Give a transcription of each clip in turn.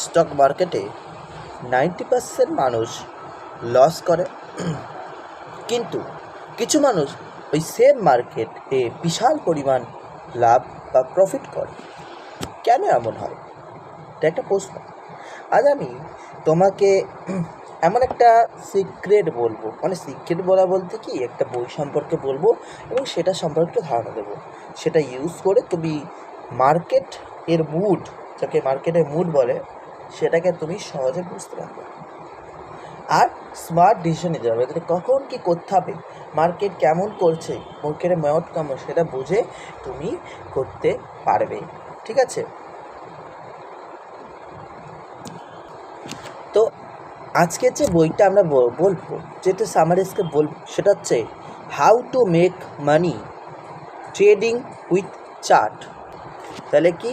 Stock মার্কেটে 90% মানুষ loss করে, কিন্তু কিছু মানুষ ওই সেম মার্কেটে বিশাল পরিমাণ লাভ বা প্রফিট করে। কেন এমন হয়? এটা একটা প্রশ্ন। আজ আমি তোমাকে এমন একটা সিক্রেট বলবো, মানে সিক্রেট বলা বলতে কি, একটা বই সম্পর্কে বলবো এবং সেটা সম্পর্কে ধারণা দেবো। সেটা ইউজ করে তুমি মার্কেট এর মুড, যাকে মার্কেটের মুড বলে, সেটাকে তুমি সহজে বুঝতে পারবে আর স্মার্ট ডিসিশন নিতে পারবে। তাহলে কখন কী করতে হবে, মার্কেট কেমন করছে, মার্কেটের মেয়ট কেমন, সেটা বুঝে তুমি করতে পারবে। ঠিক আছে? তো আজকের যে বইটা আমরা বলবো, যেটা সামারিজকে বলবো, সেটা হচ্ছে how to make money trading with chart. তাহলে কি,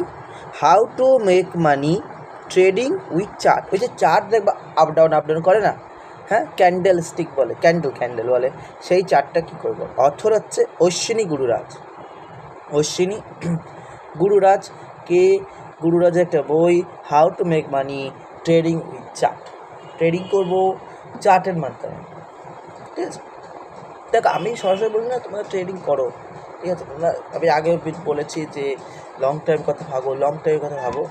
how to make money trading with chart. ওই যে চার্ট দেখবা আপ ডাউন করে না, হ্যাঁ, ক্যান্ডেল স্টিক বলে, ক্যান্ডেল বলে, সেই চার্টটা কী করবো। অথর হচ্ছে অশ্বিনী গুরুরাজ। অশ্বিনী গুরুরাজ কে গুরুরাজের একটা বই, how to make money trading with chart. Trading করবো চার্টের মাধ্যমে। ঠিক আছে? দেখ, আমি সরাসরি বলি না তোমরা ট্রেডিং করো, ঠিক আছে? তোমরা, আমি আগেও বলেছি যে লং টাইম কথা ভাবো,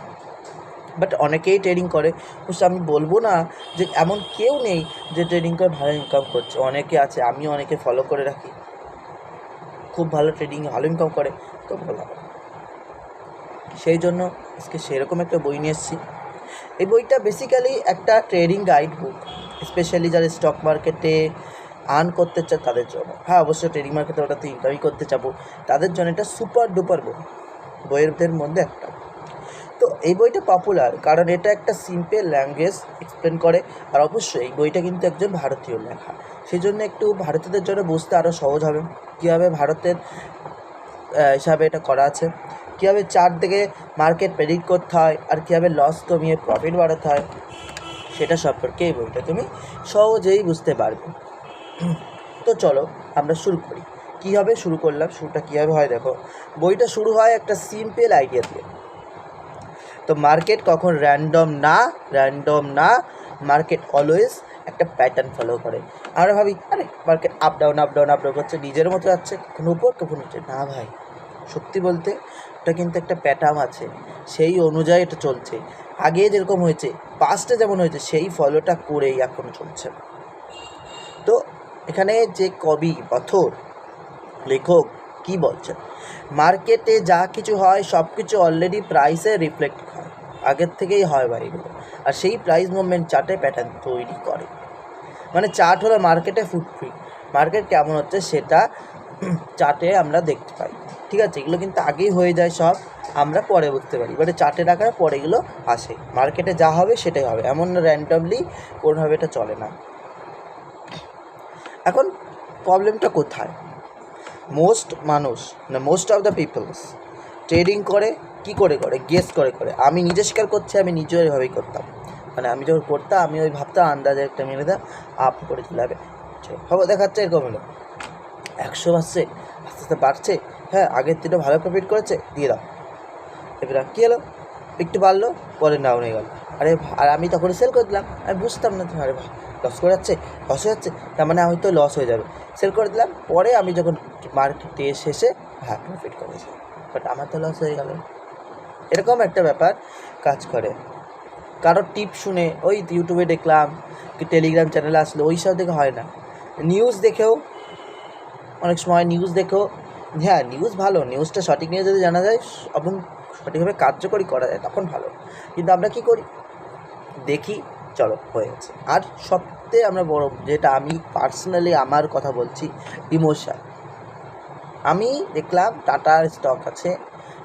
বাট অনেকেই ট্রেডিং করে। অবশ্য আমি বলবো না যে এমন কেউ নেই যে ট্রেডিং করে ভালো ইনকাম করছে, অনেকে আছে, আমিও অনেকে ফলো করে রাখি, খুব ভালো ট্রেডিং, ভালো ইনকাম করে। তো বললাম, সেই জন্য আজকে সেরকম একটা বই নিয়ে এসেছি। এই বইটা বেসিক্যালি একটা ট্রেডিং গাইড বুক, স্পেশালি যারা স্টক মার্কেটে আর্ন করতে চায় তাদের জন্য। হ্যাঁ, অবশ্যই ট্রেডিং মার্কেটে ওটা তো ইনকামই করতে চাবো, তাদের জন্য এটা সুপার ডুপার বইয়ের মধ্যে একটা। তো এই বইটা পপুলার কারণ এটা একটা সিম্পল ল্যাঙ্গুয়েজ এক্সপ্লেন করে, আর অবশ্যই এই বইটা কিন্তু একজন ভারতীয় লেখা, সেই জন্য একটু ভারতীয়দের জন্য বুঝতে আরও সহজ হবে। কীভাবে ভারতের হিসাবে এটা করা আছে, কীভাবে চার্ট থেকে মার্কেট প্রেডিক্ট করতে হয়, আর কীভাবে লস কমিয়ে প্রফিট বাড়াতে হয়, সেটা সম্পর্কে এই বইটা তুমি সহজেই বুঝতে পারবে। তো চলো আমরা শুরু করি। কীভাবে শুরু করলাম, শুরুটা কীভাবে হয় দেখো। বইটা শুরু হয় একটা সিম্পল আইডিয়া দিয়ে। তো মার্কেট কখন র্যান্ডম না, মার্কেট অলওয়েজ একটা প্যাটার্ন ফলো করে। আমরা ভাবি আরে মার্কেট আপ ডাউন করছে, নিজের মতো যাচ্ছে, কখনো উপর কখনো নিচে। না ভাই, সত্যি বলতে এটা কিন্তু একটা প্যাটার্ন আছে, সেই অনুযায়ী এটা চলছে। আগে যেরকম হয়েছে, পাস্টে যেমন হয়েছে, সেই ফলোটা করেই এখন চলছে। তো এখানে যে কবি, অথর, লেখক কি বলছেন, মার্কেটে যা কিছু হয় সব কিছু অলরেডি প্রাইসে রিফ্লেক্ট হয়, আগের থেকেই হয় ভাই এগুলো, আর সেই প্রাইস মুভমেন্ট চার্টে প্যাটার্ন তৈরি করে। মানে চার্ট হলো মার্কেটে ফুটপ্রিন্ট, মার্কেট কেমন হচ্ছে সেটা চার্টে আমরা দেখতে পাই। ঠিক আছে? এগুলো কিন্তু আগেই হয়ে যায় সব, আমরা পরে বুঝতে পারি, এবারে চার্টে রাখার পরে এগুলো আসে। মার্কেটে যা হবে সেটাই হবে, এমন র্যান্ডমলি কোনোভাবে এটা চলে না। এখন প্রবলেমটা কোথায়? Most of the peoples trading করে কী করে গেস করে। আমি নিজে স্বীকার করছি, আমি নিজেও এভাবেই করতাম। মানে আমি যখন করতাম, আমি ওই ভাবতাম আন্দাজে একটা মেরে দাম আপ করে চলে যাবে, খবর দেখাচ্ছে এরকম হলো 100 আসছে, আস্তে আস্তে বাড়ছে, হ্যাঁ, আগের দিনও ভালো প্রফিট করেছে, দিয়ে দাও। এবার কী হলো, একটু বাড়লো, পরে নাও নিয়ে গেল। আর আমি তখন সেল করে দিলাম, আমি বুঝতাম না, আরে ভাই লস হয়ে যাচ্ছে, তার মানে হয়তো লস হয়ে যাবে, সেল করে দিলাম। পরে আমি যখন মার্কেটে শেষে হ্যাঁ প্রফিট করেছি, বাট আমার তো লস হয়ে গেল। এরকম একটা ব্যাপার কাজ করে। কারোর টিপ শুনে, ওই ইউটিউবে দেখলাম কি টেলিগ্রাম চ্যানেলে আসলো, ওই সব দেখে হয় না। নিউজ দেখেও, অনেক সময় হ্যাঁ নিউজ ভালো, নিউজটা সঠিক নিয়ে যদি জানা যায় এবং সঠিকভাবে কার্যকরী করা যায় তখন ভালো। কিন্তু আমরা কী করি, দেখি চলো হয়ে গেছে। আর সবথেকে আমরা বড়, যেটা আমি পার্সোনালি আমার কথা বলছি, ইমোশন। আমি দেখলাম টাটার স্টক আছে,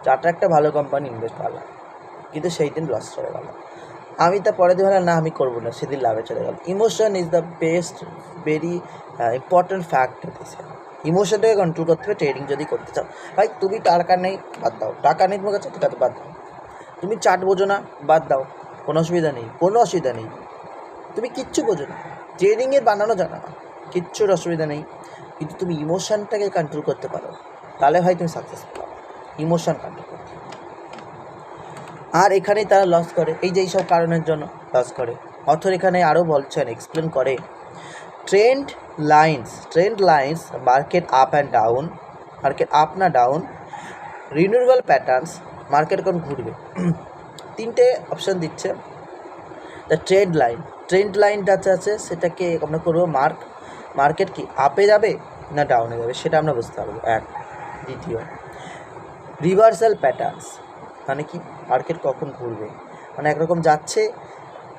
টাটা একটা ভালো কোম্পানি, ইনভেস্ট করলাম, কিন্তু সেই দিন লস চলে গেল। আমি তা পরে দিয়ে ভাবলাম না আমি করবো না, সেদিন লাভে চলে গেল। Emotion is the best, very important factor. ইমোশনটাকে কন্ট্রোল করতে হবে ট্রেডিং যদি করতে চাও। ভাই তুমি টাকা নেই, বাদ দাও, টাকা নেই তোমার কাছে, ঠিক আছে বাদ দাও। তুমি চার্ট বোঝো না, বাদ দাও, কোনো অসুবিধা নেই। তুমি কিচ্ছু বোঝো না, ট্রেডিংয়ের বানানো জানো না, কিচ্ছুর অসুবিধা নেই, কিন্তু তুমি ইমোশনটাকে কন্ট্রোল করতে পারো, তাহলে ভাই তুমি সাকসেসফুল হবে। ইমোশন কন্ট্রোল করতে। আর এখানেই তারা লস করে, এই যে এইসব কারণের জন্য লস করে। অথর এখানে আরও বলছেন, এক্সপ্লেন করে trend lines market up and down, market up না ডাউন, রিনিউয়াল প্যাটার্নস, মার্কেট কোন ঘুরবে। তিনটে অপশান দিচ্ছে। দ্য ট্রেন্ড লাইনটা আছে সেটাকে আমরা করবো মার্কেট কি আপে যাবে না ডাউনে যাবে সেটা আমরা বুঝতে পারবো। এক, দ্বিতীয় রিভার্সাল প্যাটার্নস, মানে কি মার্কেট কখন ঘুরবে, মানে একরকম যাচ্ছে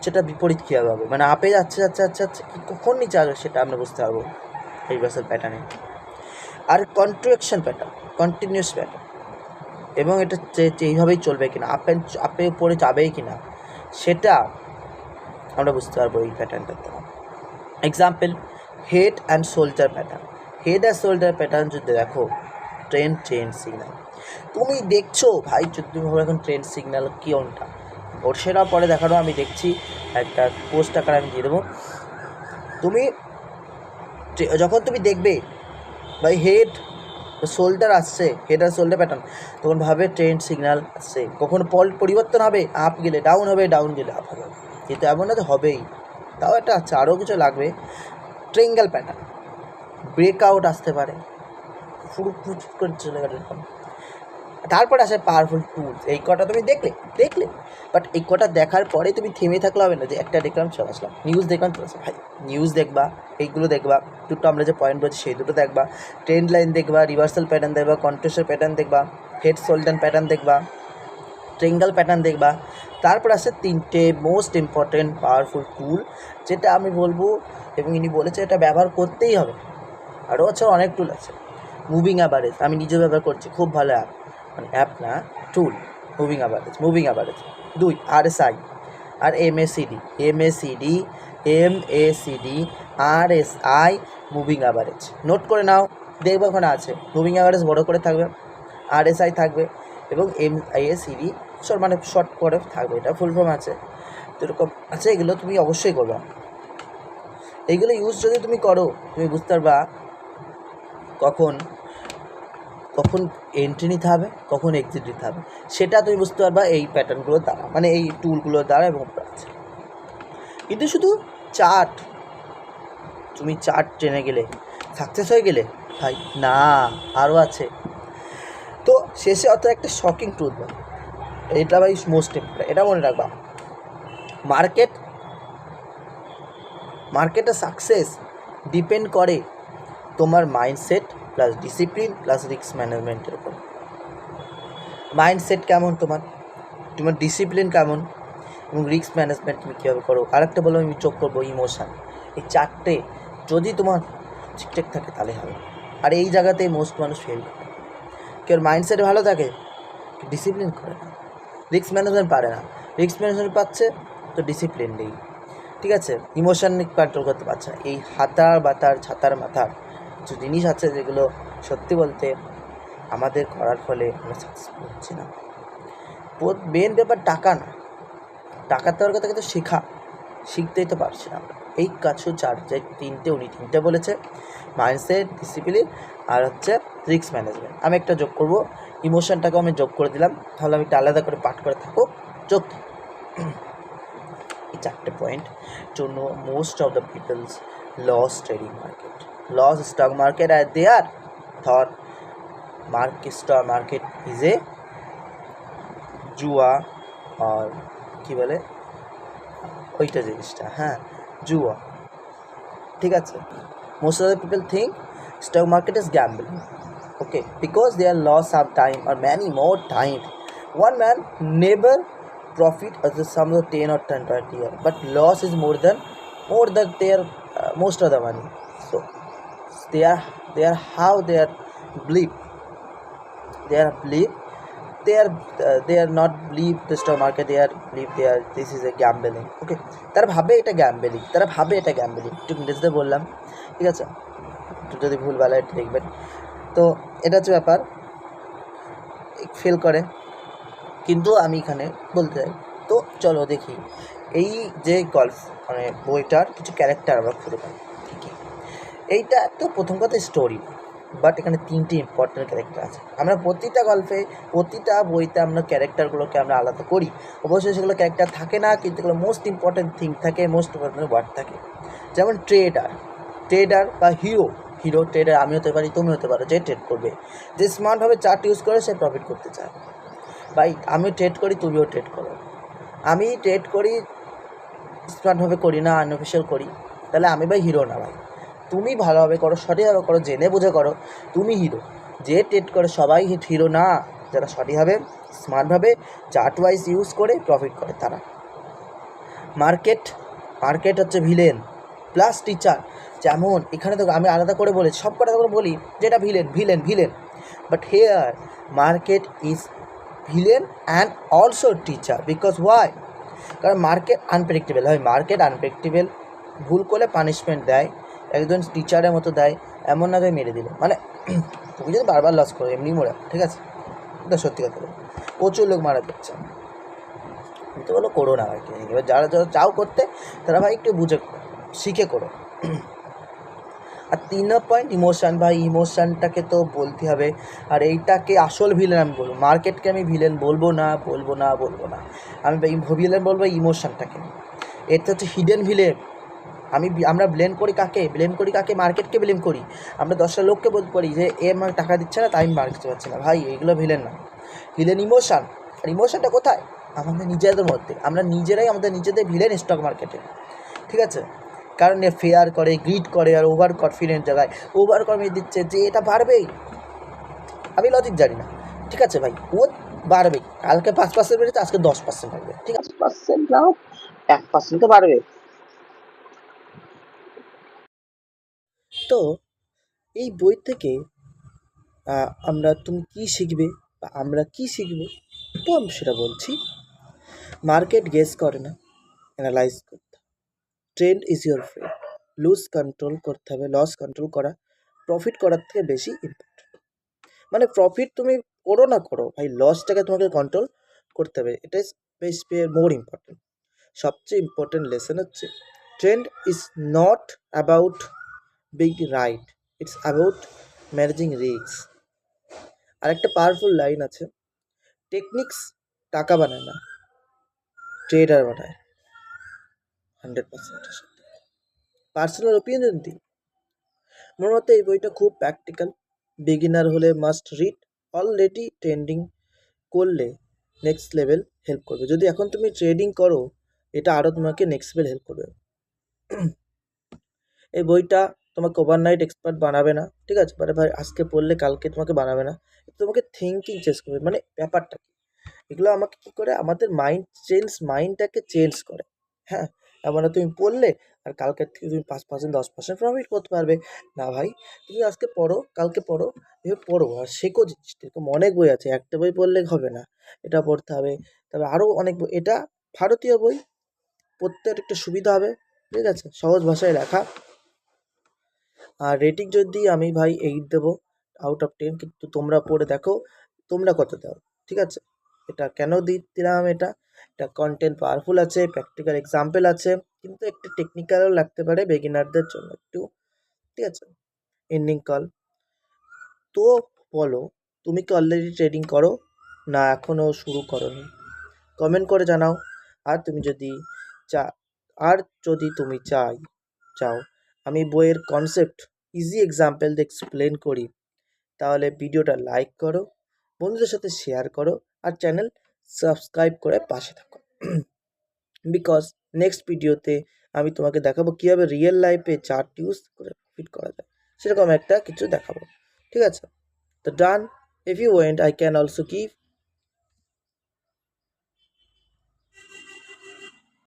সেটা বিপরীত কীভাবে হবে, মানে আপে যাচ্ছে কি কখন নিচে আসবে সেটা আমরা বুঝতে পারবো রিভার্সাল প্যাটার্নে। আর কন্ট্রাকশন প্যাটার্ন, কন্টিনিউয়াস প্যাটার্ন, এবং এটা এইভাবেই চলবে কিনা, আপে উপরে যাবেই কিনা সেটা আমরা বুঝতে পারবো এই প্যাটার্নটার দ্বারা। Example head and shoulder pattern যদি দেখো, ট্রেন্ড সিগন্যাল তুমি দেখছো ভাই, যদি তুমি ভাবো এখন ট্রেন্ড সিগন্যাল কি কোনটা, ওর সেটা পরে দেখানো, আমি দেখছি একটা পোস্ট আকারে আমি দিয়ে দেবো। তুমি যখন তুমি দেখবে ভাই হেড শোল্ডার আসছে, হেড আর শোল্ডার প্যাটার্ন, তখন ভাবে ট্রেন্ড সিগন্যাল আসছে, কখন পরিবর্তন হবে, আপ গেলে ডাউন হবে, ডাউন গেলে আপ হবে, কিন্তু এমন না যে হবেই, তাও একটা আছে, আরও কিছু লাগবে। ট্রায়াঙ্গেল প্যাটার্ন, ব্রেকআউট আসতে পারে, ফুট করে চলে গেলে এরকম। তারপরে আসে পাওয়ারফুল টুলস, এই কটা তুমি দেখলে বাট এই কটা দেখার পরে তুমি থেমে থাকলে হবে না যে একটা দেখলাম চলে আসলাম, নিউজ দেখলাম চলে আসলাম, ভাই নিউজ দেখবা, এইগুলো দেখবা, দুটো আমরা যে পয়েন্ট বলছি সেই দুটো দেখবা, ট্রেন্ড লাইন দেখবা, রিভার্সাল প্যাটার্ন দেখবা, কন্ট্রাস্টের প্যাটার্ন দেখবা, হেড শোল্ডার প্যাটার্ন দেখবা, ট্রায়াঙ্গেল প্যাটার্ন দেখবা। তারপর আসে তিনটে মোস্ট ইম্পর্টেন্ট পাওয়ারফুল টুল, যেটা আমি বলবো এবং ইনি বলেছে এটা ব্যবহার করতেই হবে। আরও আছে অনেক টুল আছে। মুভিং অ্যাভারেজ আমি নিজে ব্যবহার করছি, খুব ভালো অ্যাপ, মানে অ্যাপ না টুল, মুভিং অ্যাভারেজ। 2 RSI আর MACD, RSI moving average note করে নাও, দেখবে ওখানে আছে। মুভিং অ্যাভারেজ বড় করে থাকবে, RSI থাকবে এবং MACD মানে শর্ট করে থাকবে, এটা ফুল ফর্ম আছে, তো এরকম আছে। এগুলো তুমি অবশ্যই করবে, এইগুলো ইউজ যদি তুমি করো তুমি বুঝতে পারবা কখন এন্ট্রি নিতে হবে, কখন এক্সিট নিতে হবে, সেটা তুমি বুঝতে পারবা এই প্যাটার্নগুলোর দ্বারা, মানে এই টুলগুলোর দ্বারা এবং আছে। কিন্তু শুধু তুমি চার্ট টেনে গেলে সাকসেস হয়ে গেলে ভাই না, আরও আছে। তো শেষে অত একটা শকিং ট্রুথ, এটা ভাই মোস্ট ইম্পর্টেন্ট, এটা মনে রাখবা। মার্কেটের সাকসেস ডিপেন্ড করে তোমার mindset plus discipline plus risk ম্যানেজমেন্টের উপর। মাইন্ডসেট কেমন তোমার ডিসিপ্লিন কেমন এবং রিস্ক ম্যানেজমেন্ট তুমি কীভাবে করো। আরেকটা বলো আমি যোগ করবো ইমোশান, এই চারটে যদি তোমার ঠিকঠাক থাকে তাহলে হবে। আর এই জায়গাতে মোস্ট মানুষ ফেল করে, কেউ মাইন্ডসেট ভালো থাকে ডিসিপ্লিন করে না, রিস্ক ম্যানেজমেন্ট পারে না, রিস্ক ম্যানেজমেন্ট পাচ্ছে তো ডিসিপ্লিন নেই, ঠিক আছে, ইমোশন কন্ট্রোল করতে পারছে না। এই ছাতার মাথার কিছু জিনিস আছে যেগুলো সত্যি বলতে আমাদের করার ফলে আমরা সাকসেসফুল হচ্ছি না। মেন ব্যাপার টাকা না, টাকার দেওয়ার কথা কিন্তু শিখতেই তো পারছি না আমরা। এই কাছু উনি তিনটে বলেছে, মাইন্ডসেট, ডিসিপ্লিন আর হচ্ছে রিস্ক ম্যানেজমেন্ট। আমি একটা যোগ করব, ইমোশনটাকেও আমি যোগ করে দিলাম, তাহলে আমি একটা আলাদা করে পাঠ করে থাকবো যোগ। এই চারটে পয়েন্ট জন্য most of the peoples loss stock market আর they are thought stock market is a জুয়া, আর কি বলে ওইটা জিনিসটা, হ্যাঁ জুয়া, ঠিক আছে। Most of the people think stock market is gambling, okay, because they are lost some time or many more time. One man never profit as the sum of 10 or 20 year, but loss is more than their most of the money. So they are how they are believe they are not believe the stock market, they are believe this is a gambling, okay, তারা ভাবে এটা gambling, একটু ইংরেজিতে বললাম, ঠিক আছে, যদি ভুল ভালো একটু দেখবেন। তো এটা হচ্ছে ব্যাপার, ফেল করে, কিন্তু আমি এখানে বলতে চাই। তো চলো দেখি এই যে গল্প মানে বইটার কিছু ক্যারেক্টার আমরা খুঁজে পাই, ঠিকই। এইটা তো প্রথম কথা স্টোরি, বাট এখানে 3টে ইম্পর্টেন্ট ক্যারেক্টার আছে। আমরা প্রতিটা গল্পে প্রতিটা বইতে আমরা ক্যারেক্টারগুলোকে আমরা আলাদা করি, অবশ্যই সেগুলো ক্যারেক্টার থাকে না, কিন্তু এগুলো মোস্ট ইম্পর্টেন্ট থিং থাকে, মোস্ট ইম্পর্টেন্ট ওয়ার্ড থাকে। যেমন ট্রেডার বা হিরো ট্রেডার আমি হতে পারি, তুমি হতে পারো, যে ট্রেড করবে, যে স্মার্টভাবে চার্ট ইউজ করে সে প্রফিট করতে চায়। ভাই আমিও ট্রেড করি, তুমিও ট্রেড করো। আমি ট্রেড করি স্মার্টভাবে করি না, আনঅফিশিয়াল করি, তাহলে আমি ভাই হিরো না ভাই। তুমি ভালোভাবে করো, সঠিকভাবে করো, জেনে বুঝে করো, তুমি হিরো। যে ট্রেড করে সবাই হিরো না, যারা সঠিকভাবে স্মার্টভাবে চার্ট ওয়াইজ ইউজ করে প্রফিট করে তারা। মার্কেট হচ্ছে ভিলেন প্লাস টিচার। যেমন এখানে তো আমি আলাদা করে বলি, সব কথা করে বলি যেটা villain, but here market is villain and also teacher. Because why? কারণ মার্কেট আনপ্রেডিক্টেবল হয়, ভুল করলে পানিশমেন্ট দেয়, একজন টিচারের মতো দেয়, এমন না যে মেরে দিল, মানে তুমি যদি বারবার লস করো এমনি মরে, ঠিক আছে, এটা সত্যি কথা বলো, প্রচুর লোক মারা যাচ্ছে। কিন্তু বলো করো না আর কি। এবার যারা চাও করতে তারা ভাই একটু বুঝে শিখে করো। আর 3 নম্বর পয়েন্ট ইমোশান। ভাই ইমোশানটাকে তো বলতে হবে, আর এইটাকে আসল ভিলেন আমি বলবো। মার্কেটকে আমি ভিলেন বলবো না। আমি ভিলেন বলবো ইমোশানটাকে। এটা হচ্ছে হিডেন ভিলেন। আমরা ব্লেম করি কাকে? মার্কেটকে ব্লেম করি। আমরা 10টা লোককে বলতে পারি যে এ আমাকে টাকা দিচ্ছে না, তাই আমি মার্কেট পাচ্ছি না। ভাই এগুলো ভিলেন না, ভিলেন ইমোশান। আর ইমোশানটা কোথায়? আমাদের নিজেদের মধ্যে। আমরা নিজেরাই আমাদের নিজেদের ভিলেন স্টক মার্কেটে, ঠিক আছে? কারণ এ ফেয়ার করে, গ্রিড করে, আর ওভার কনফিডেন্ট জায়গায় ওভার কনফিডেন্স দিচ্ছে যে এটা বাড়বেই। আমি লজিক জানি না, ঠিক আছে ভাই, ও বাড়বে, কালকে 5% বেড়েছে, আজকে 10% বাড়বে, ঠিক আছে, 5% না হোক 1% তো বাড়বে। তো এই বই থেকে তুমি কি শিখবে বা আমরা কি শিখবো, তো আমি সেটা বলছি। মার্কেট গেস করে না, অ্যানালাইজ করতে। Trend is your friend. Loss control করা প্রফিট করার থেকে বেশি ইম্পর্টেন্ট। মানে প্রফিট তুমি করো না করো ভাই, লসটাকে তোমাকে কন্ট্রোল করতে হবে, এটা ইজ মোর ইম্পর্টেন্ট। সবচেয়ে ইম্পর্টেন্ট লেসন হচ্ছে trend is not about big right, it's about managing risk. আর একটা পাওয়ারফুল লাইন আছে, টেকনিক্স টাকা বানায় না, ট্রেডার বানায়। 100% পার্সোনাল ওপিনিয়ন দিই, আমার মতে এই বইটা খুব প্র্যাকটিক্যাল। বিগিনার হলে মাস্ট রিড। অলরেডি ট্রেডিং করলে নেক্সট লেভেল হেল্প করবে। যদি এখন তুমি ট্রেডিং করো, এটা আরও তোমাকে নেক্সট লেভেল হেল্প করবে। এই বইটা তোমাকে ওভারনাইট এক্সপার্ট বানাবে না, ঠিক আছে? মানে ভাই আজকে পড়লে কালকে তোমাকে বানাবে না, তোমাকে থিঙ্কিং চেঞ্জ করবে। মানে ব্যাপারটা কি, এগুলো আমাকে কী করে, আমাদের মাইন্ডটাকে চেঞ্জ করে। হ্যাঁ, এমন তুমি পড়লে আর কালকের থেকে তুমি 5% 10% প্রফিট করতে পারবে না। ভাই তুমি আজকে পড়ো, কালকে পড়ো, এভাবে পড়ো আর শেখো জিনিসটা। এরকম অনেক বই আছে, একটা বই পড়লে হবে না, এটা পড়তে হবে, তবে আরও অনেক বই। এটা ভারতীয় বই, পড়তে একটু সুবিধা হবে, ঠিক আছে, সহজ ভাষায় লেখা। আর রেটিং যদি আমি ভাই 8 দেবো আউট অফ 10, কিন্তু তোমরা পড়ে দেখো তোমরা কত দাও, ঠিক আছে? এটা কেন দিলাম, এটা কন্টেন্ট পাওয়ারফুল আছে, প্র্যাকটিক্যাল এক্সাম্পল আছে, কিন্তু একটু টেকনিক্যালও লাগতে পারে বিগিনারদের জন্য একটু, ঠিক আছে? Ending call. তো বলো, তুমি কি অলরেডি ট্রেডিং করো না এখনও শুরু করোনি? কমেন্ট করে জানাও। আর তুমি যদি চা যদি তুমি চাও আমি বইয়ের কনসেপ্ট ইজি এক্সাম্পল দিয়ে এক্সপ্লেন করি, তাহলে ভিডিওটা লাইক করো, বন্ধুদের সাথে শেয়ার করো, আর চ্যানেল সাবস্ক্রাইব করে পাশে থাকো। বিকজ নেক্সট ভিডিওতে আমি তোমাকে দেখাবো কীভাবে রিয়েল লাইফে চার্ট ইউজ করে প্রফিট করা যায়, সেরকম একটা কিছু দেখাবো, ঠিক আছে? তো done. If you want I can also give